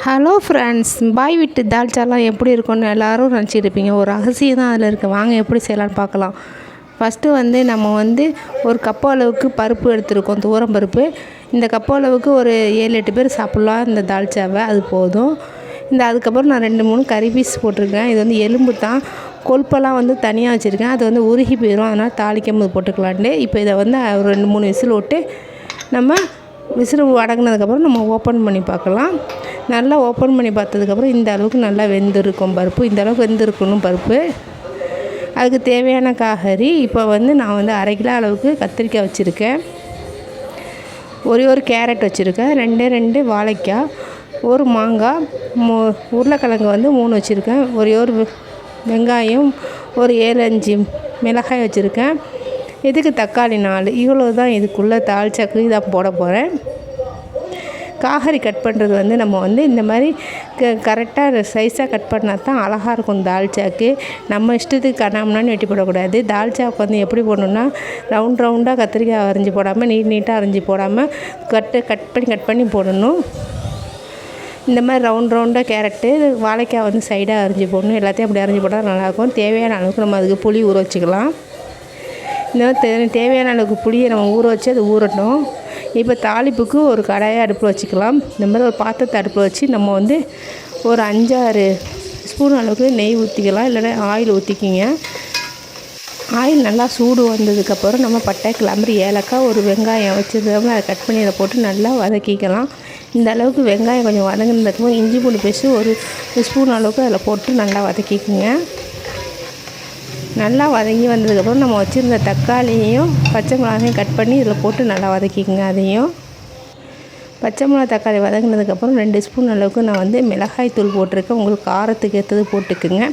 Hello friends, பாய் வீட்டு தால்ச்சாலாம் எப்படி இருக்கும்னு எல்லோரும் நினச்சிருப்பீங்க. ஒரு ரகசியம் தான் அதில் இருக்குது. வாங்க எப்படி செய்யலான்னு பார்க்கலாம். ஃபஸ்ட்டு நம்ம ஒரு கப்பு அளவுக்கு பருப்பு எடுத்துருக்கோம், துவரம் பருப்பு. இந்த கப்பு அளவுக்கு ஒரு 7-8 பேர் சாப்பிட்லாம் இந்த தால்ச்சாவை, அது போதும். அதுக்கப்புறம் நான் 2-3 கறி பீஸ் போட்டிருக்கேன். இது எலும்பு தான், கொழுப்பெல்லாம் தனியாக வச்சுருக்கேன். அது உருகி போயிடும், அதனால் தாளிக்கும் போது போட்டுக்கலான்ட்டு. இப்போ இதை ஒரு 2-3 விசில் விட்டு நம்ம விசில் அடங்கினதுக்கப்புறம் நம்ம ஓப்பன் பண்ணி பார்க்கலாம். நல்லா ஓப்பன் பண்ணி பார்த்ததுக்கப்புறம் இந்த அளவுக்கு நல்லா வெந்திருக்கும் பருப்பு. இந்த அளவுக்கு வெந்திருக்கணும் பருப்பு. அதுக்கு தேவையான காய்கறி இப்போ நான் 1/2 கிலோ அளவுக்கு கத்திரிக்காய் வச்சுருக்கேன், ஒரு கேரட் வச்சுருக்கேன், 2 வாழைக்காய், ஒரு மாங்காய், உருளைக்கிழங்கு 3 வச்சுருக்கேன், ஒரு வெங்காயம், ஒரு 7-5 மிளகாய் வச்சுருக்கேன். இதுக்கு தக்காளி 4. இவ்வளோ தான் இதுக்குள்ளே தாளிச்சாக்கு இதான் போட போகிறேன். காய்கறி கட் பண்ணுறது நம்ம இந்த மாதிரி கரெக்டாக சைஸாக கட் பண்ணால் தான் அழகாக இருக்கும் தால்ச்சாக்கு. நம்ம இஷ்டத்துக்கு கண்ணாமண்ணான்னு வெட்டி போடக்கூடாது. தால்ச்சாவுக்கு எப்படி போடணுன்னா, ரவுண்டாக கத்திரிக்காய் அரைஞ்சி போடாமல், நீட்டாக அரைஞ்சி போடாமல் கட் பண்ணி போடணும். இந்த மாதிரி ரவுண்டாக கேரட்டு, வாழைக்காய் சைடாக அரைஞ்சி போடணும். எல்லாத்தையும் அப்படி அரைஞ்சி போட்டால் நல்லாயிருக்கும். தேவையான அளவுக்கு நம்ம அதுக்கு புளி ஊற வச்சுக்கலாம். தேவையான அளவுக்கு புளியை நம்ம ஊற வச்சு அது ஊறட்டும். இப்போ தாளிப்புக்கு ஒரு கடாயை அடுப்பில் வச்சுக்கலாம். இந்த மாதிரி ஒரு பாத்திரத்தை அடுப்பில் வச்சு நம்ம ஒரு 5-6 ஸ்பூன் அளவுக்கு நெய் ஊற்றிக்கலாம், இல்லைன்னா ஆயில் ஊற்றிக்கிங்க. ஆயில் நல்லா சூடு வந்ததுக்கப்புறம் நம்ம பட்டை, கிளம்பி, ஏலக்காய், ஒரு வெங்காயம் வச்சுருந்தோம்னா அதை கட் பண்ணி அதை போட்டு நல்லா வதக்கிக்கலாம். இந்த அளவுக்கு வெங்காயம் கொஞ்சம் வதங்கினதுக்கப்புறம் இஞ்சி பூண்டு பேஸ்ட்டு ஒரு ஸ்பூன் அளவுக்கு அதில் போட்டு நல்லா வதக்கிக்குங்க. நல்லா வதங்கி வந்ததுக்கப்புறம் நம்ம வச்சுருந்த தக்காளியையும் பச்சை மிளகாயும் கட் பண்ணி இதில் போட்டு நல்லா வதக்கிக்கோங்க. அதையும் பச்சை மிளகா தக்காளி வதங்கினதுக்கப்புறம் 2 ஸ்பூன் அளவுக்கு நான் மிளகாய் தூள் போட்டிருக்கேன். உங்களுக்கு காரத்துக்கு ஏற்றது போட்டுக்குங்க.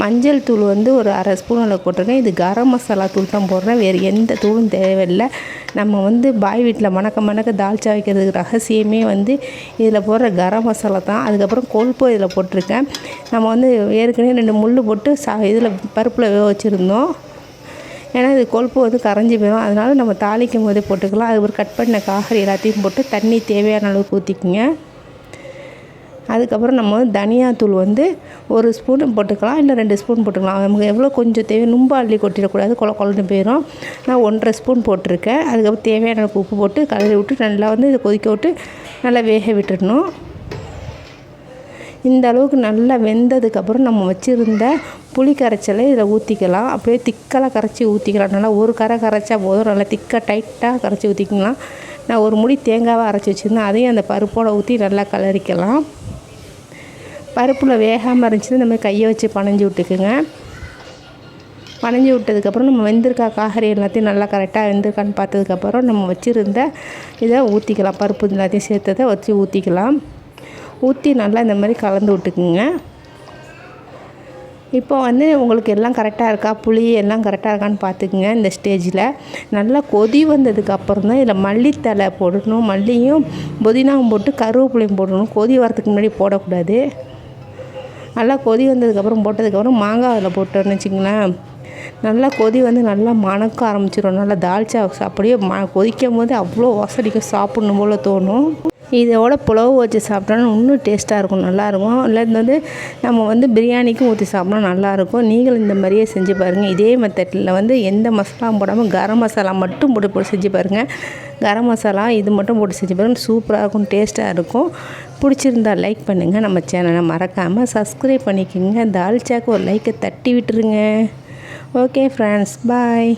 மஞ்சள் தூள் ஒரு 1/2 ஸ்பூன் அளவுக்கு போட்டிருக்கேன். இது கரம் மசாலா தூள் தான் போடுறேன், வேறு எந்த தூளும் தேவையில்லை. நம்ம பாய் வீட்டில் மணக்க தால்ச்சா வைக்கிறதுக்கு ரகசியமே இதில் போடுற கரம் மசாலா தான். அதுக்கப்புறம் கொழுப்பு இதில் போட்டிருக்கேன். நம்ம ஏற்கனவே 2 முள் போட்டு இதில் பருப்பில் வேக வச்சுருந்தோம். ஏன்னா இது கொழுப்பு கரைஞ்சி போயிடும், அதனால் நம்ம தாளிக்கும் போதே போட்டுக்கலாம். அதுக்கப்புறம் கட் பண்ண காய்கறி எல்லாத்தையும் போட்டு தண்ணி தேவையான அளவுக்கு ஊற்றிக்குங்க. அதுக்கப்புறம் நம்ம தனியாத்தூள் 1 ஸ்பூன் போட்டுக்கலாம், இல்லை 2 ஸ்பூன் போட்டுக்கலாம். நமக்கு எவ்வளோ கொஞ்சம் தேவை, ரொம்ப அள்ளி கொட்டிடக்கூடாது, கொழன்னு போயிடும். நான் 1.5 ஸ்பூன் போட்டிருக்கேன். அதுக்கப்புறம் தேவையான அளவுக்கு உப்பு போட்டு கலரி விட்டு நல்லா இதை கொதிக்க விட்டு நல்லா வேக விட்டுடணும். இந்த அளவுக்கு நல்லா வெந்ததுக்கப்புறம் நம்ம வச்சுருந்த புளி கரைச்சலை இதில் ஊற்றிக்கலாம். அப்படியே திக்கலாக கரைச்சி ஊற்றிக்கலாம். நல்லா ஒரு கரை கரைச்சா போதும், நல்லா திக்காக டைட்டாக கரைச்சி ஊற்றிக்கலாம். நான் ஒரு முடி தேங்காவை அரைச்சி வச்சுருந்தேன், அதையும் அந்த பருப்போடு ஊற்றி நல்லா கலரிக்கலாம். பருப்பில் வேகாமல் இருந்துச்சுன்னா இந்த மாதிரி கையை வச்சு பனைஞ்சி விட்டுக்குங்க. பனைஞ்சி விட்டதுக்கப்புறம் நம்ம வெந்திருக்கா காய்கறி எல்லாத்தையும் நல்லா கரெக்டாக வெந்திருக்கான்னு பார்த்ததுக்கப்புறம் நம்ம வச்சுருந்த இதை ஊற்றிக்கலாம். பருப்பு எல்லாத்தையும் சேர்த்ததை வச்சு ஊற்றிக்கலாம். ஊற்றி நல்லா இந்த மாதிரி கலந்து விட்டுக்குங்க. இப்போ உங்களுக்கு எல்லாம் கரெக்டாக இருக்கா, புளி எல்லாம் கரெக்டாக இருக்கான்னு பார்த்துக்குங்க. இந்த ஸ்டேஜில் நல்லா கொதி வந்ததுக்கப்புறம் தான் இதில் மல்லித்தலை போடணும். மல்லியும் புதினாவும் போட்டு கருவேப்பிலையும் போடணும். கொதி வரத்துக்கு முன்னாடி போடக்கூடாது. நல்லா கொதி வந்ததுக்கப்புறம் போட்டதுக்கப்புறம் மாங்காய் அதில் போட்டோன்னு வச்சுங்களேன், நல்லா கொதி நல்லா மணக்க ஆரம்பிச்சிடும். நல்லா தால்ச்சா அப்படியே கொதிக்கும் போது அவ்வளோ வாசடிக்க சாப்பிட்ணும் போல் தோணும். இதோட புலவு வச்சு சாப்பிட்டோன்னா இன்னும் டேஸ்ட்டாக இருக்கும், நல்லாயிருக்கும். இல்லை நம்ம பிரியாணிக்கும் ஊற்றி சாப்பிட்டா நல்லாயிருக்கும். நீங்களும் இந்த மாதிரியே செஞ்சு பாருங்கள். இதே மெத்தடில் எந்த மசாலாவும் போடாமல் கரம் மசாலா மட்டும் போட்டு செஞ்சு பாருங்கள். கரம் மசாலா இது மட்டும் போட்டு செஞ்சு பாருங்கள், சூப்பராக இருக்கும், டேஸ்ட்டாக இருக்கும். பிடிச்சிருந்தால் லைக் பண்ணுங்கள். நம்ம சேனலை மறக்காமல் சப்ஸ்கிரைப் பண்ணிக்கோங்க. தால்ச்சாக்கு ஒரு லைக்கை தட்டி விட்டுருங்க. ஓகே ஃப்ரெண்ட்ஸ், பாய்.